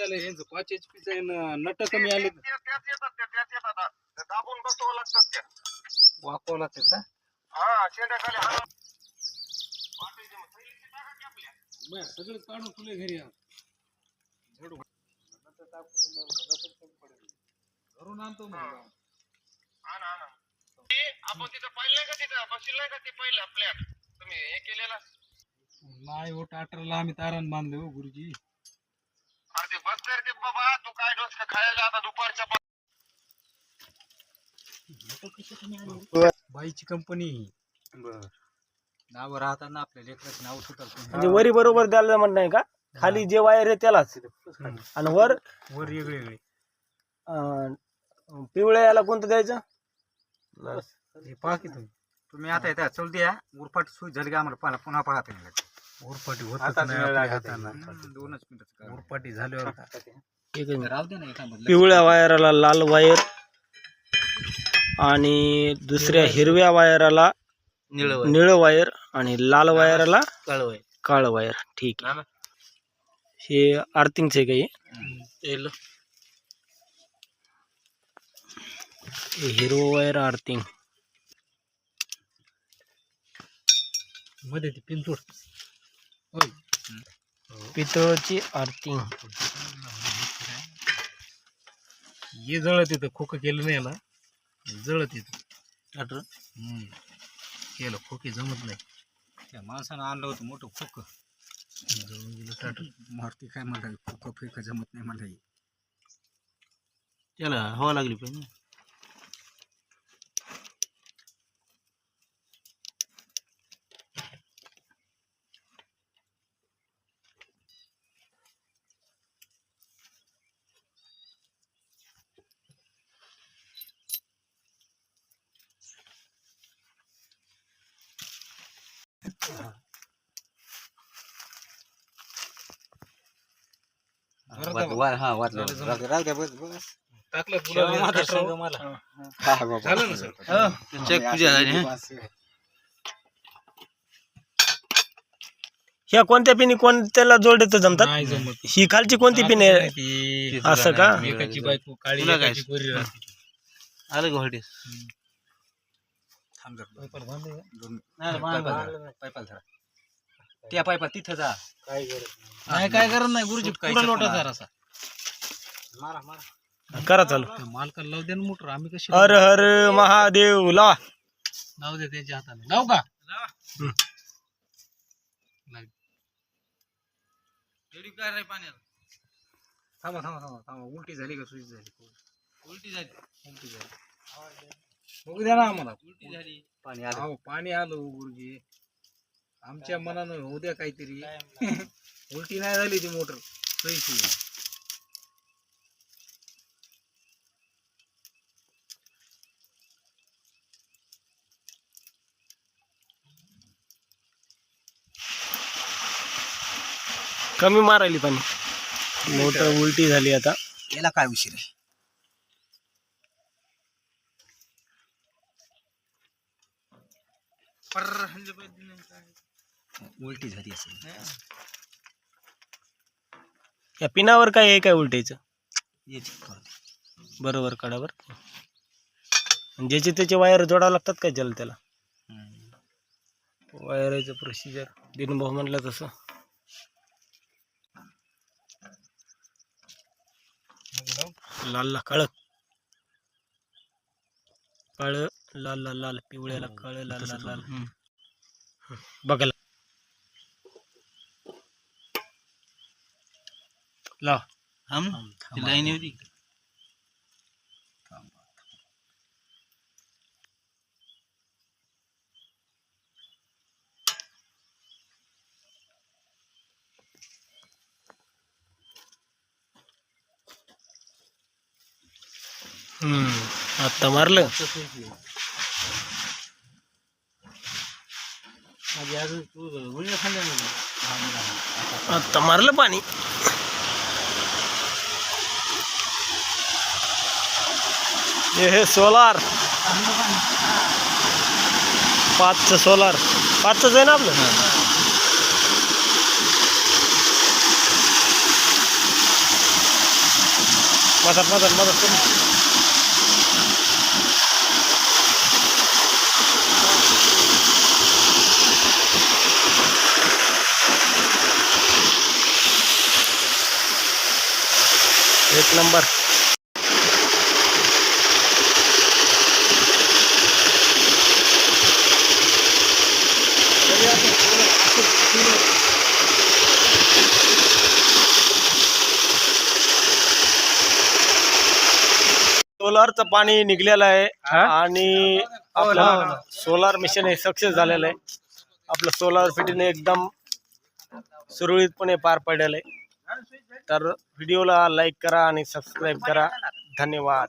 त्याला ह्यांचं 5 HP चं नट कमी आले त्याच येतात दाबून बसवावं लागतात त्या वापरावं लागतात का? हा शेंड्याखाली हा बरं सगळं काढून तुले घरी या झडू नंतर टाकू नंतर कमी पडेल घरून आणतो मग आणा आपण तिथं पाहिलंय का तिथं बसलाय का ते पहिलं फ्लॅट तुम्ही हे केलेला नाही हो टाटरला आम्ही तारण बांधले हो गुरुजी. अरे ते बस कर ते बाबा तू काय डोस खायला आता दुपारच्या बाईची कंपनी बर नाव राहतात ना आपल्या लेकराचं नाव सुटत म्हणजे वरी बरोबर द्यायला म्हणत नाही का खाली जे वायर आहे त्यालाच आणि वर वर वेगळे वेगळे पिवळ्या याला कोणतं द्यायचं हे पहा की तुम्ही आता येतात चल द्या उरपाटी सुई झाली की आम्हाला पुन्हा पाहता येईल उरपाटी होत नाही 2 मिनिट उरपाटी झाल्यावर राहू दे ना एखादं पिवळ्या वायराला लाल वायर आणि दुसऱ्या हिरव्या वायराला निळं वायर आणि लाल वायराला काळ वायर. ठीक आहे हे आर्थिंगचे काही हिरवं वायर आर्थिंग मध्ये ती पिंतूर पितळची आर्थिंग हे जळत येतं खोकं केलं नाही याला जळत येतं केलं खोके जमत नाही त्या माणसानं आणलं होतं मोठं खोकं जळून गेलं टाटर मारती काय मला खोकं फेकं जमत नाही मला त्याला हवा लागली पाहिजे. ह्या कोणत्या पिनी कोणत्याला जोडत जमतात ही खालची कोणती पिन आहे असं का एकाची बायको काळी एकाची गोरी राहते आलं गोहडी त्या पायपा तिथं जा काय गरज नाही गुरुजी पुढं लोटा जरासा करा चालू मालकाला लावू दे ना मोटर आम्ही कशी हर हर महादेव लावा लावू दे त्यांच्या हाताने लावू का काय रे पाण्याला थांबा उलटी झाली का सुई झाली उलटी झाली बघू द्या ना आम्हाला उलटी झाली पाणी आलं गुरुजी आमच्या मनानं होऊ द्या काहीतरी उलटी नाही झाली ती मोटर सही कमी मारायली पाणी मोटर उलटी झाली आता याला काय उशीर आहे उलटी झाली असेल या पिनावर काय आहे काय उलटायचं बरोबर कडावर ज्याचे त्याचे वायर जोडावं लागतात काय त्याला वायराचं प्रोसिजर दिनभाऊ म्हणलं तसं लाल काळ काळ लाल लाल लाल पिवळ्याला काळ लाल लाल लाल बघायला लाव लाईन होती आता मारलं आता मारलं पाणी हे सोलार 5चं सोलार 5च आहे ना आपलं मदत करून. एक नंबर. सोलारचं पाणी निघलेलं आहे आणि आपलं सोलार मिशन हे सक्सेस झालेलं आहे. आपलं सोलार फिटिंग एकदम सुरळीतपणे पार पडलेलं आहे. तर व्हिडिओला लाईक करा आणि सबस्क्राईब करा. धन्यवाद.